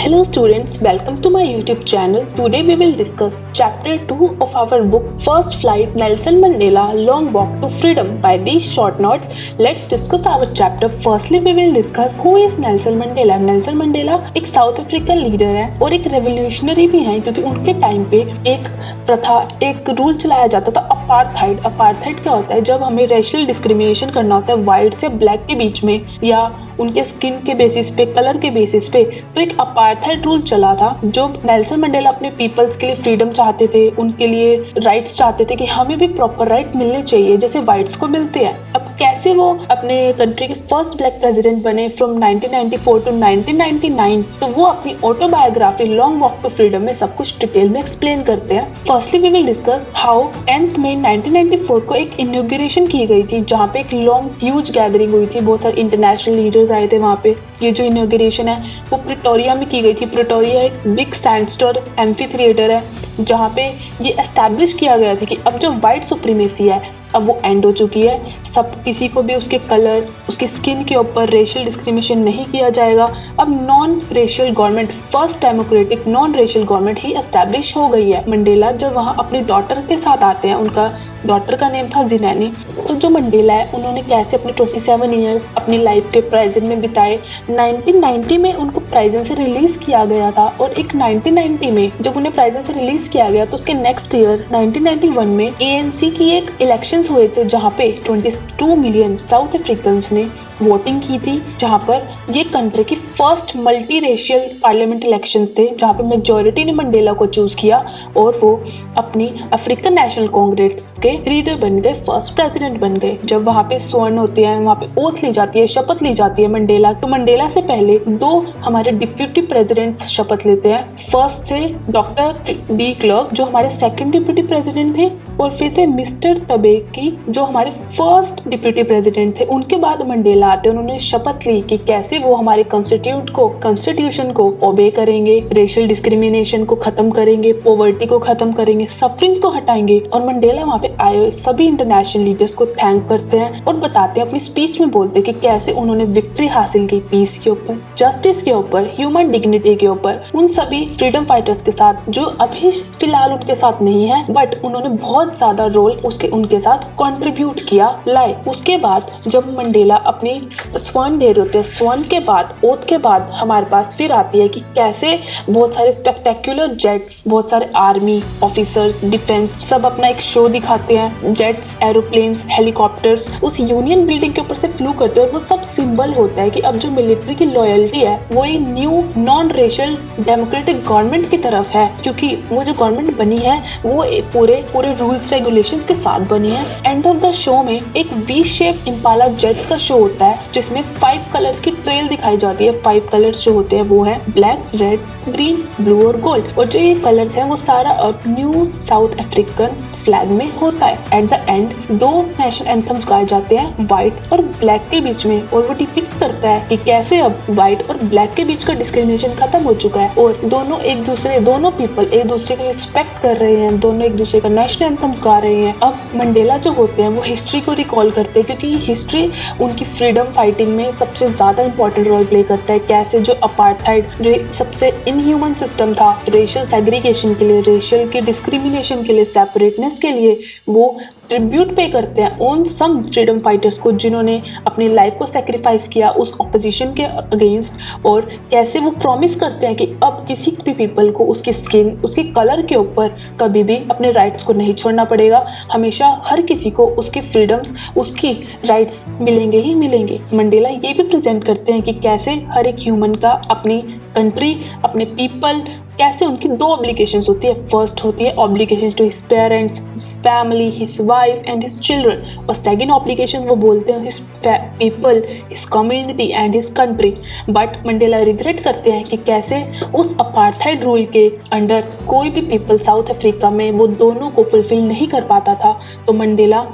Hello students, welcome to my YouTube channel. Today we will discuss chapter 2 of our book First Flight Nelson Mandela Long Walk to Freedom. By these short notes, let's discuss our chapter. Firstly we will discuss who is Nelson Mandela. Nelson Mandela एक south African leader है और एक revolutionary भी है क्योंकि उनके time पे एक प्रथा एक रूल चलाया जाता था अपार्थाइड। अपार्थाइड क्या होता है? जब हमें रेशियल डिस्क्रिमिनेशन करना होता है व्हाइट से ब्लैक के बीच में या उनके स्किन के बेसिस पे, कलर के बेसिस पे, तो एक अपार्थाइड रूल चला था। जो नेल्सन मंडेला अपने पीपल्स के लिए फ्रीडम चाहते थे, उनके लिए राइट्स चाहते थे कि हमें भी प्रॉपर राइट मिलने चाहिए जैसे व्हाइट्स को मिलते हैं। अब कैसे वो अपने कंट्री के फर्स्ट ब्लैक प्रेसिडेंट बने फ्रॉम 1994 टू 1999, तो वो अपनी autobiography long walk to freedom में सब कुछ डिटेल में एक्सप्लेन करते हैं। Firstly we will discuss how 10th मई 1994 को एक इनॉग्रेशन की गई थी जहाँ पे एक लॉन्ग ह्यूज गैदरिंग हुई थी, बहुत सारे इंटरनेशनल लीडर्स आए थे वहाँ पे। ये जो इनॉग्रेशन है वो प्रिटोरिया में की गई थी। प्रिटोरिया एक बिग सैंडस्टोन एम्फी थिएटर है जहाँ पे ये एस्टैब्लिश किया गया था कि अब जो वाइट सुप्रीमेसी है अब वो एंड हो चुकी है। सब किसी को भी उसके कलर, उसकी स्किन के ऊपर रेशियल डिस्क्रिमिनेशन नहीं किया जाएगा। अब non racial government, first democratic non racial government ही एस्टैब्लिश हो गई है। मंडेला जब वहाँ अपनी डॉटर के साथ आते हैं, उनका डॉटर का नेम था जिनैनी, तो जो मंडेला है उन्होंने कैसे अपने 27 ईयर्स अपनी लाइफ के प्रेजेंट में बिताए। 1990 में उनको प्राइजन से रिलीज किया गया था और एक 1990 में जब उन्हें प्राइजन से रिलीज किया गया तो उसके नेक्स्ट ईयर 1991 में ANC की एक इलेक्शंस हुए थे जहाँ पे 22 मिलियन साउथ अफ्रीकन्स ने वोटिंग की थी, जहाँ पर ये कंट्री की first multi racial parliament elections थे जहाँ पे मेजोरिटी ने मंडेला को चूज किया और वो अपनी अफ्रीकन नेशनल कांग्रेस के लीडर बन गए, फर्स्ट प्रेसिडेंट बन गए। जब वहाँ पे स्वर्ण होते हैं, वहाँ पे ओथ ली जाती है, शपथ ली जाती है मंडेला, तो मंडेला से पहले दो हमारे डिप्यूटी प्रेसिडेंट्स शपथ लेते हैं। फर्स्ट थे डॉक्टर डी क्लर्क जो हमारे सेकंड डिप्यूटी प्रेसिडेंट थे और फिर थे मिस्टर तबेकी जो हमारे फर्स्ट डिप्यूटी प्रेसिडेंट थे। उनके बाद मंडेला आते हैं, उन्होंने शपथ ली कि कैसे वो हमारे कॉन्स्टिट्यूशन को ओबे करेंगे, रेशियल डिस्क्रिमिनेशन को खत्म करेंगे, पॉवर्टी को खत्म करेंगे, सफरिंग्स को हटाएंगे। और मंडेला वहाँ पे आए हुए सभी इंटरनेशनल लीडर्स को थैंक करते हैं और बताते हैं, अपनी स्पीच में बोलते हैं कि कैसे उन्होंने विक्ट्री हासिल की पीस के ऊपर, जस्टिस के ऊपर, ह्यूमन डिग्निटी के ऊपर, उन सभी फ्रीडम फाइटर्स के साथ जो अभी फिलहाल उनके साथ नहीं है बट उन्होंने बहुत ज्यादा रोल उनके साथ कंट्रीब्यूट किया लाए। उसके बाद जब मंडेला अपनी स्वर्ण दे देते हैं, स्वर्ण के बाद, ओथ के बाद हमारे पास फिर आती है कि कैसे बहुत सारे स्पेक्टेक्युलर जेट्स, बहुत सारे आर्मी ऑफिसर्स, डिफेंस सब अपना एक शो दिखाते हैं। जेट्स, एरोप्लेन्स, हेलीकॉप्टर्स उस यूनियन बिल्डिंग के ऊपर से फ्लू करते हैं और वो सब सिंबल होता है कि अब जो मिलिट्री की लॉयल्टी है वो एक new non racial democratic government की तरफ है, क्योंकि वो जो गवर्नमेंट बनी है वो पूरे रूल्स रेगुलेशंस के साथ बनी है। एंड ऑफ द शो में एक वी शेप इम्पाला जेट्स का शो होता है जिसमें 5 कलर्स की ट्रेल दिखाई जाती है। 5 कलर्स जो होते हैं वो है ब्लैक, रेड, ग्रीन, ब्लू और गोल्ड। और जो ये कलर्स हैं वो सारा अब न्यू साउथ अफ्रीकन फ्लैग में होता है। At the end 2 national anthems गाए जाते हैं व्हाइट और ब्लैक के बीच में, और वो डिपिक्ट करता है कि कैसे अब व्हाइट और ब्लैक के बीच का डिस्क्रिमिनेशन खत्म हो चुका है और दोनों पीपल एक दूसरे को रिस्पेक्ट कर रहे हैं, दोनों एक दूसरे का नेशनल एंथम्स गा रहे हैं। अब मंडेला जो होते हैं वो हिस्ट्री को रिकॉल करते हैं क्योंकि हिस्ट्री उनकी फ्रीडम फाइटिंग में सबसे ज्यादा इंपॉर्टेंट रोल प्ले करता है। कैसे जो अपार्थाइड जो सबसे इनह्यूमन सिस्टम था रेशियल सेग्रीगेशन के लिए, रेशियल के डिस्क्रिमिनेशन के लिए, सेपरेटनेस के लिए, वो ट्रिब्यूट पे करते हैं ऑन सम फ्रीडम फाइटर्स को जिन्होंने अपनी लाइफ को सेक्रीफाइस किया उस ऑपोजिशन के अगेंस्ट। और कैसे वो प्रॉमिस करते हैं कि अब किसी भी पीपल को उसकी स्किन, उसके कलर के ऊपर कभी भी अपने राइट्स को नहीं छोड़ना पड़ेगा। हमेशा हर किसी को उसकी फ्रीडम्स, उसकी राइट्स मिलेंगे ही मिलेंगे। मंडेला ये भी प्रेजेंट करते हैं कि कैसे हर एक ह्यूमन का अपनी कंट्री, अपने पीपल, कैसे उनकी 2 ऑब्लिगेशंस होती है। फर्स्ट होती है obligation to his parents, his family, his wife and his children, और सेकंड ऑब्लिगेशन वो बोलते हैं his people, his community and his country. But Mandela regret करते हैं कि कैसे उस अपार्थाइड रूल के अंडर कोई भी पीपल साउथ अफ्रीका में वो दोनों को फुलफिल नहीं कर पाता था। तो मंडेला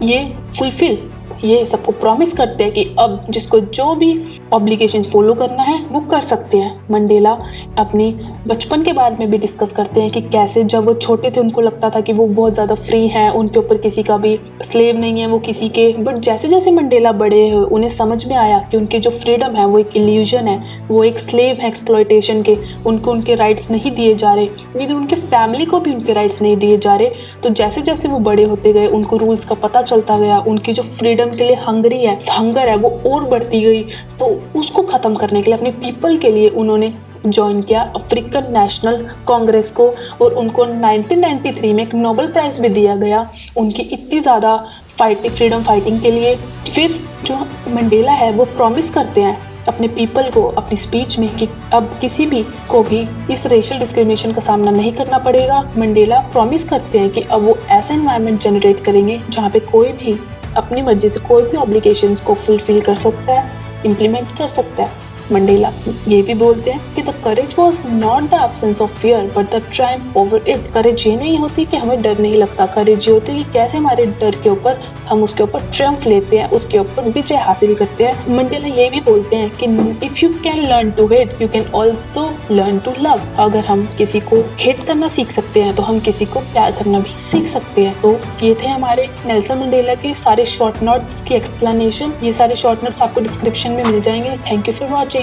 ये फुलफिल ये सबको प्रॉमिस करते हैं कि अब जिसको जो भी ऑब्लिगेशंस फॉलो करना है वो कर सकते हैं। मंडेला अपनी बचपन के बारे में भी डिस्कस करते हैं कि कैसे जब वो छोटे थे उनको लगता था कि वो बहुत ज़्यादा फ्री हैं, उनके ऊपर किसी का भी स्लेव नहीं है वो किसी के। बट जैसे जैसे मंडेला बड़े हुए उन्हें समझ में आया कि उनकी जो फ्रीडम है वो एक इल्यूजन है, वो एक स्लेव है एक्सप्लॉयटेशन के, उनको उनके राइट्स नहीं दिए जा रहे, इधर उनके फैमिली को भी उनके राइट्स नहीं दिए जा रहे। तो जैसे जैसे वो बड़े होते गए उनको रूल्स का पता चलता गया, उनकी जो फ्रीडम के लिए हंगर है वो और बढ़ती गई। तो उसको ख़त्म करने के लिए अपने पीपल के लिए उन्होंने ज्वाइन किया अफ्रीकन नेशनल कांग्रेस को, और उनको 1993 में एक नोबेल प्राइज़ भी दिया गया उनकी इतनी ज़्यादा फ्रीडम फाइटिंग के लिए। फिर जो मंडेला है वो प्रॉमिस करते हैं अपने पीपल को अपनी स्पीच में कि अब किसी भी को भी इस रेशियल डिस्क्रिमिनेशन का सामना नहीं करना पड़ेगा। मंडेला प्रॉमिस करते हैं कि अब वो ऐसा एनवायरनमेंट जनरेट करेंगे जहाँ पे कोई भी अपनी मर्जी से कोई भी ऑब्लिगेशंस को फुलफिल कर सकता है, इम्प्लीमेंट कर सकता है। मंडेला ये भी बोलते हैं कि the courage was not the absence of fear but the triumph over it. Courage ये नहीं होती कि हमें डर नहीं लगता, करेज ये होती है कि कैसे हमारे डर के ऊपर हम उसके ऊपर ट्रायम्फ लेते हैं, उसके ऊपर विजय हासिल करते हैं। मंडेला ये भी बोलते हैं कि if you can learn to hate you can also learn to love. अगर हम किसी को हेट करना सीख सकते हैं तो हम किसी को प्यार करना भी सीख सकते हैं। तो ये थे हमारे नेल्सन मंडेला के सारे शॉर्ट नोट्स की एक्सप्लेनेशन। ये सारे शॉर्ट नोट्स आपको डिस्क्रिप्शन में मिल जाएंगे। Thank you for watching.